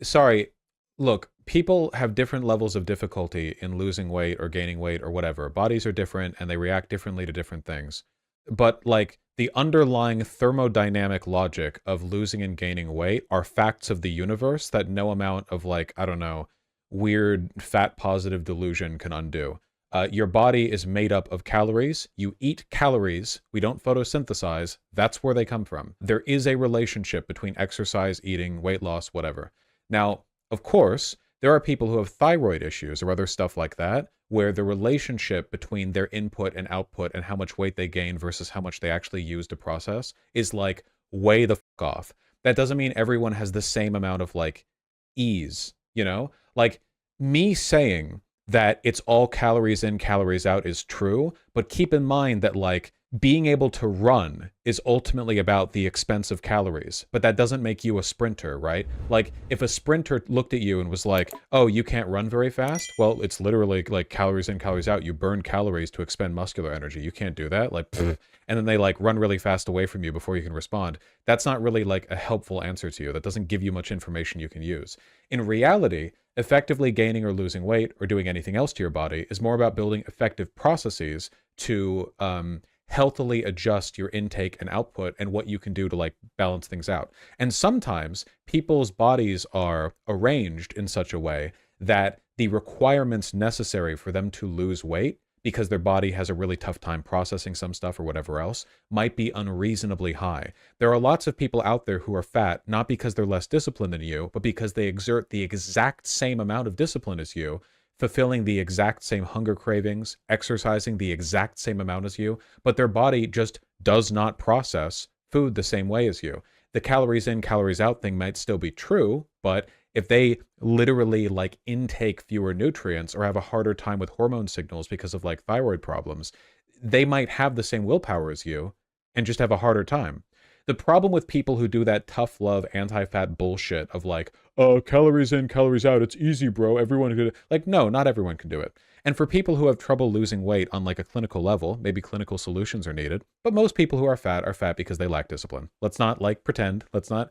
Sorry, look, people have different levels of difficulty in losing weight or gaining weight or whatever. Bodies are different and they react differently to different things. But like the underlying thermodynamic logic of losing and gaining weight are facts of the universe that no amount of like, I don't know, weird fat positive delusion can undo. Your body is made up of calories. You eat calories. We don't photosynthesize. That's where they come from. There is a relationship between exercise, eating, weight loss, whatever. Now, of course, there are people who have thyroid issues or other stuff like that, where the relationship between their input and output and how much weight they gain versus how much they actually use to process is like way the fuck off. That doesn't mean everyone has the same amount of like ease, you know? Like me saying that it's all calories in, calories out is true, but keep in mind that like being able to run is ultimately about the expense of calories, but that doesn't make you a sprinter, right? Like if a sprinter looked at you and was like, oh, you can't run very fast, well, it's literally like calories in, calories out. You burn calories to expend muscular energy. You can't do that. Like, pfft. And then they like run really fast away from you before you can respond. That's not really like a helpful answer to you. That doesn't give you much information you can use. In reality, effectively gaining or losing weight or doing anything else to your body is more about building effective processes to healthily adjust your intake and output and what you can do to like balance things out. And sometimes people's bodies are arranged in such a way that the requirements necessary for them to lose weight, because their body has a really tough time processing some stuff or whatever else, might be unreasonably high. There are lots of people out there who are fat, not because they're less disciplined than you, but because they exert the exact same amount of discipline as you, fulfilling the exact same hunger cravings, exercising the exact same amount as you, but their body just does not process food the same way as you. The calories in, calories out thing might still be true, but if they literally like intake fewer nutrients or have a harder time with hormone signals because of like thyroid problems, they might have the same willpower as you and just have a harder time. The problem with people who do that tough love anti-fat bullshit of like, oh, calories in, calories out, it's easy, bro, everyone can do it. Like, no, not everyone can do it. And for people who have trouble losing weight on like a clinical level, maybe clinical solutions are needed. But most people who are fat because they lack discipline. Let's not like pretend. Let's not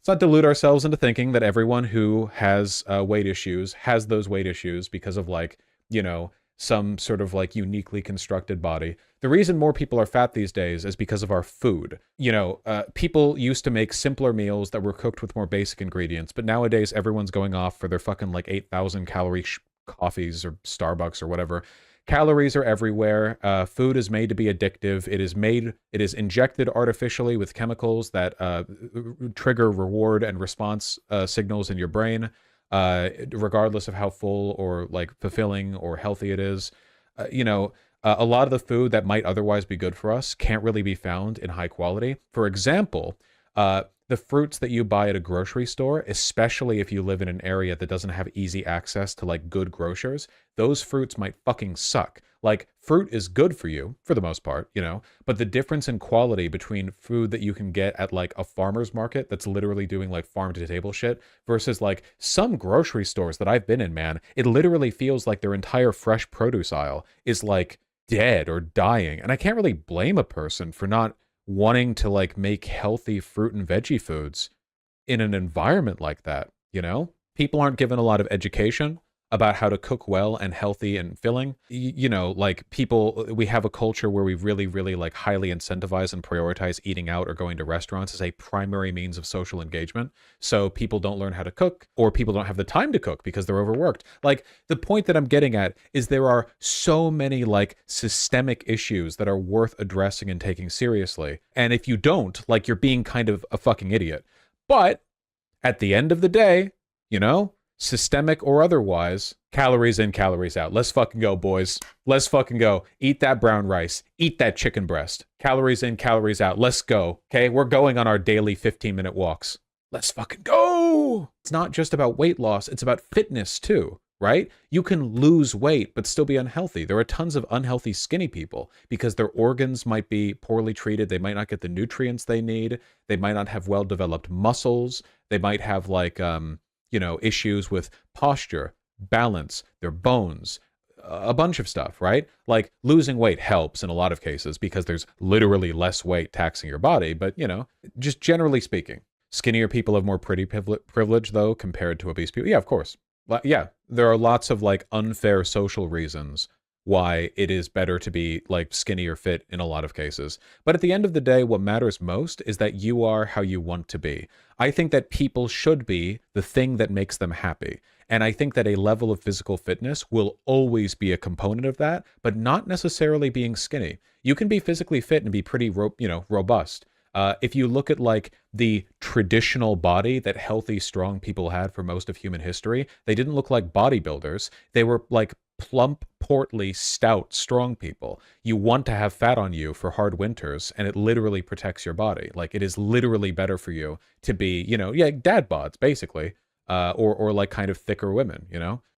delude ourselves into thinking that everyone who has weight issues has those weight issues because of like, you know, some sort of like uniquely constructed body. The reason more people are fat these days is because of our food. You know, people used to make simpler meals that were cooked with more basic ingredients, but nowadays everyone's going off for their fucking like 8,000 calorie coffees or Starbucks or whatever. Calories are everywhere. Food is made to be addictive. It is injected artificially with chemicals that trigger reward and response signals in your brain, regardless of how full or like fulfilling or healthy it is. A lot of the food that might otherwise be good for us can't really be found in high quality. For example, the fruits that you buy at a grocery store, especially if you live in an area that doesn't have easy access to like good grocers, those fruits might fucking suck. Like fruit is good for you for the most part, you know, but the difference in quality between food that you can get at like a farmer's market that's literally doing like farm to table shit versus like some grocery stores that I've been in, man, it literally feels like their entire fresh produce aisle is like dead or dying. And I can't really blame a person for not wanting to like make healthy fruit and veggie foods in an environment like that, you know? People aren't given a lot of education about how to cook well and healthy and filling. You know, like people, we have a culture where we really, really like highly incentivize and prioritize eating out or going to restaurants as a primary means of social engagement. So people don't learn how to cook, or people don't have the time to cook because they're overworked. Like the point that I'm getting at is there are so many like systemic issues that are worth addressing and taking seriously. And if you don't, like you're being kind of a fucking idiot. But at the end of the day, you know, systemic or otherwise, calories in, calories out. Let's fucking go, boys. Let's fucking go. Eat that brown rice. Eat that chicken breast. Calories in, calories out. Let's go. Okay, we're going on our daily 15-minute walks. Let's fucking go. It's not just about weight loss. It's about fitness too, right? You can lose weight but still be unhealthy. There are tons of unhealthy skinny people because their organs might be poorly treated. They might not get the nutrients they need. They might not have well-developed muscles. They might have like, issues with posture, balance, their bones, a bunch of stuff, right? Like losing weight helps in a lot of cases because there's literally less weight taxing your body, but just generally speaking. Skinnier people have more pretty privilege, though, compared to obese people. Yeah, of course. Yeah, there are lots of, like, unfair social reasons why it is better to be, like, skinny or fit in a lot of cases. But at the end of the day, what matters most is that you are how you want to be. I think that people should be the thing that makes them happy. And I think that a level of physical fitness will always be a component of that, but not necessarily being skinny. You can be physically fit and be pretty, robust. If you look at, like, the traditional body that healthy, strong people had for most of human history, they didn't look like bodybuilders. They were, like, plump, portly, stout, strong people. You want to have fat on you for hard winters, and it literally protects your body. Like, it is literally better for you to be, dad bods, basically, or like kind of thicker women,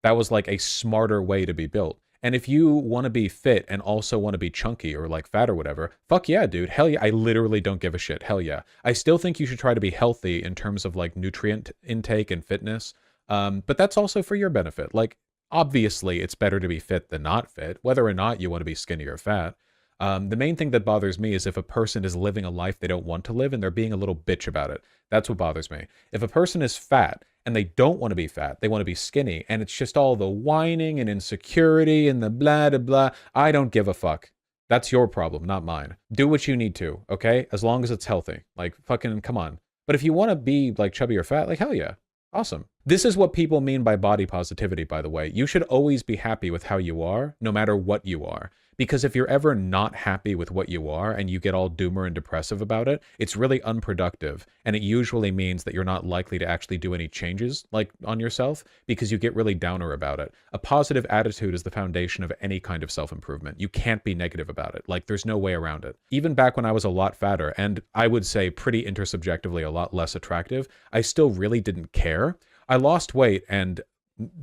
That was like a smarter way to be built. And if you want to be fit and also want to be chunky or like fat or whatever, fuck yeah, dude. Hell yeah. I literally don't give a shit. Hell yeah. I still think you should try to be healthy in terms of like nutrient intake and fitness. But that's also for your benefit. Like, obviously, it's better to be fit than not fit, whether or not you want to be skinny or fat. The main thing that bothers me is if a person is living a life they don't want to live and they're being a little bitch about it. That's what bothers me. If a person is fat and they don't want to be fat, they want to be skinny, and it's just all the whining and insecurity and the blah, blah, blah, I don't give a fuck. That's your problem, not mine. Do what you need to, okay? As long as it's healthy. Like, fucking, come on. But if you want to be, like, chubby or fat, like, hell yeah. Awesome. This is what people mean by body positivity, by the way. You should always be happy with how you are, no matter what you are. Because if you're ever not happy with what you are and you get all doomer and depressive about it, it's really unproductive. And it usually means that you're not likely to actually do any changes, like, on yourself, because you get really downer about it. A positive attitude is the foundation of any kind of self-improvement. You can't be negative about it. Like, there's no way around it. Even back when I was a lot fatter, and I would say pretty intersubjectively a lot less attractive, I still really didn't care. I lost weight and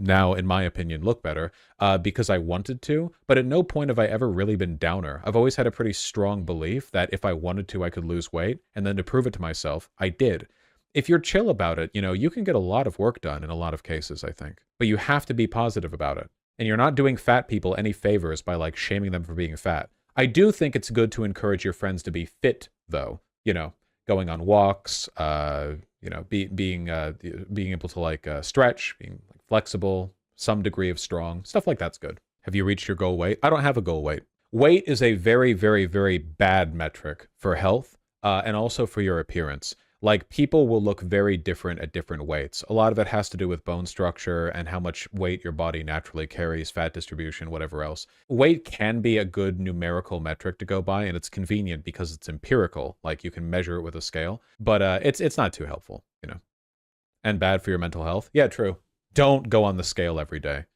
now, in my opinion, look better because I wanted to, but at no point have I ever really been downer. I've always had a pretty strong belief that if I wanted to, I could lose weight, and then to prove it to myself, I did. If you're chill about it, you can get a lot of work done in a lot of cases, I think. But you have to be positive about it. And you're not doing fat people any favors by, like, shaming them for being fat. I do think it's good to encourage your friends to be fit, though. Going on walks, being able to, like, stretch, being, like, flexible, some degree of strong, stuff like that's good. Have you reached your goal weight? I don't have a goal weight. Weight is a very, very, very bad metric for health and also for your appearance. Like, people will look very different at different weights. A lot of it has to do with bone structure and how much weight your body naturally carries, fat distribution, whatever else. Weight can be a good numerical metric to go by, and it's convenient because it's empirical. Like, you can measure it with a scale, but it's not too helpful, and bad for your mental health. Yeah, true. Don't go on the scale every day.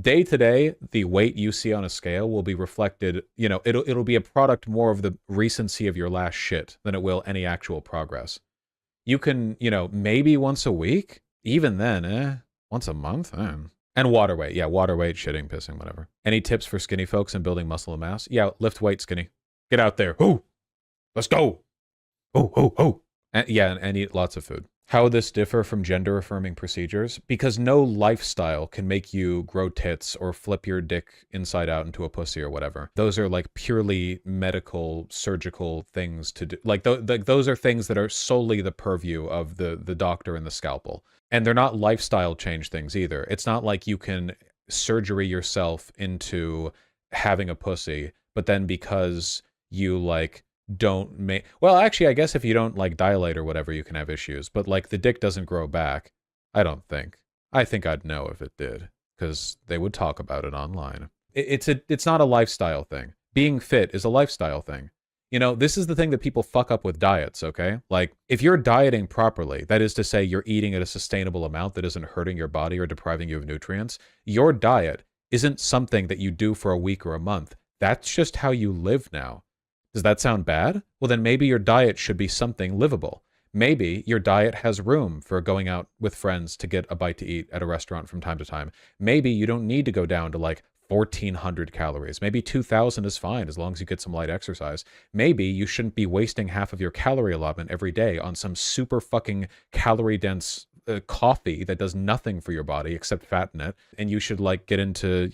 Day to day, the weight you see on a scale will be reflected, it'll be a product more of the recency of your last shit than it will any actual progress. You can, maybe once a week, even then, once a month, And water weight, yeah, water weight, shitting, pissing, whatever. Any tips for skinny folks in building muscle and mass? Yeah, lift weight, skinny. Get out there. Ooh, let's go. Oh. And eat lots of food. How would this differ from gender-affirming procedures? Because no lifestyle can make you grow tits or flip your dick inside out into a pussy or whatever. Those are, like, purely medical, surgical things to do. Like, those are things that are solely the purview of the doctor and the scalpel. And they're not lifestyle change things either. It's not like you can surgery yourself into having a pussy, but then because you, like, don't make, well, actually, I guess if you don't, like, dilate or whatever, you can have issues, but, like, the dick doesn't grow back. I don't think. I think I'd know if it did, because they would talk about it online. It's not a lifestyle thing. Being fit is a lifestyle thing. This is the thing that people fuck up with diets, okay? Like, if you're dieting properly, that is to say you're eating at a sustainable amount that isn't hurting your body or depriving you of nutrients, your diet isn't something that you do for a week or a month. That's just how you live now. Does that sound bad? Well, then maybe your diet should be something livable. Maybe your diet has room for going out with friends to get a bite to eat at a restaurant from time to time. Maybe you don't need to go down to, like, 1,400 calories. Maybe 2,000 is fine as long as you get some light exercise. Maybe you shouldn't be wasting half of your calorie allotment every day on some super fucking calorie-dense coffee that does nothing for your body except fatten it. And you should, like, get into,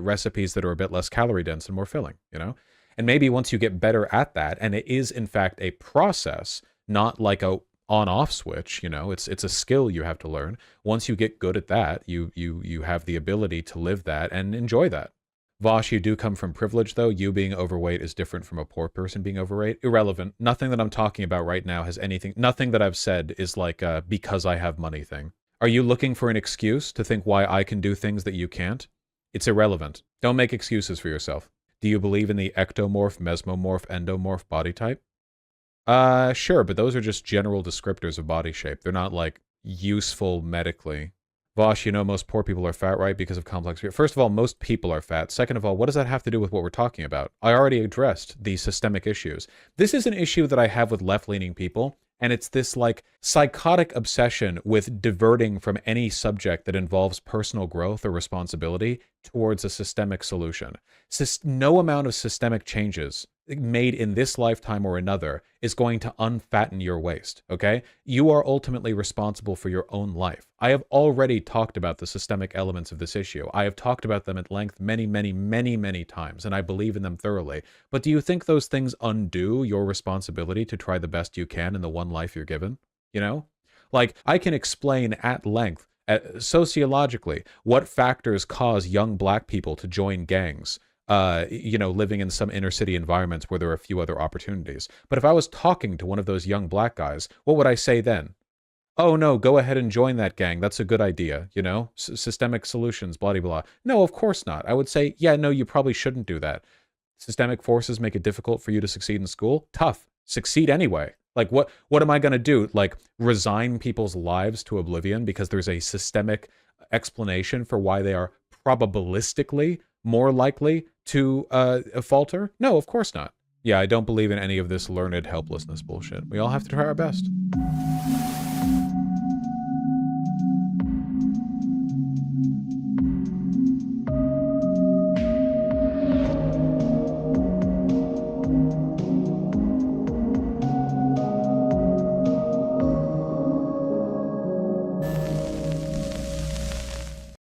recipes that are a bit less calorie-dense and more filling, And maybe once you get better at that, and it is in fact a process, not like a on-off switch, you know, it's a skill you have to learn. Once you get good at that, you have the ability to live that and enjoy that. Vaush, you do come from privilege, though. You being overweight is different from a poor person being overweight. Irrelevant. Nothing that I'm talking about right now has anything, nothing that I've said is like a because I have money thing. Are you looking for an excuse to think why I can do things that you can't? It's irrelevant. Don't make excuses for yourself. Do you believe in the ectomorph, mesomorph, endomorph body type? Sure, but those are just general descriptors of body shape. They're not, like, useful medically. Vaush, you know most poor people are fat, right? Because of complex... First of all, most people are fat. Second of all, what does that have to do with what we're talking about? I already addressed the systemic issues. This is an issue that I have with left-leaning people, and it's this, like, psychotic obsession with diverting from any subject that involves personal growth or responsibility towards a systemic solution. No amount of systemic changes made in this lifetime or another is going to unfatten your waist, okay? You are ultimately responsible for your own life. I have already talked about the systemic elements of this issue. I have talked about them at length many, many, many, many times, and I believe in them thoroughly. But do you think those things undo your responsibility to try the best you can in the one life you're given? You know? Like, I can explain at length, sociologically, what factors cause young black people to join gangs, you know, living in some inner city environments where there are a few other opportunities. But if I was talking to one of those young black guys, what would I say then? Oh no, go ahead and join that gang. That's a good idea, you know? Systemic solutions, blah, blah, blah. No, of course not. I would say, yeah, no, you probably shouldn't do that. Systemic forces make it difficult for you to succeed in school? Tough. Succeed anyway. Like, what am I going to do? Like, resign people's lives to oblivion because there's a systemic explanation for why they are probabilistically more likely to falter? No, of course not. Yeah, I don't believe in any of this learned helplessness bullshit. We all have to try our best.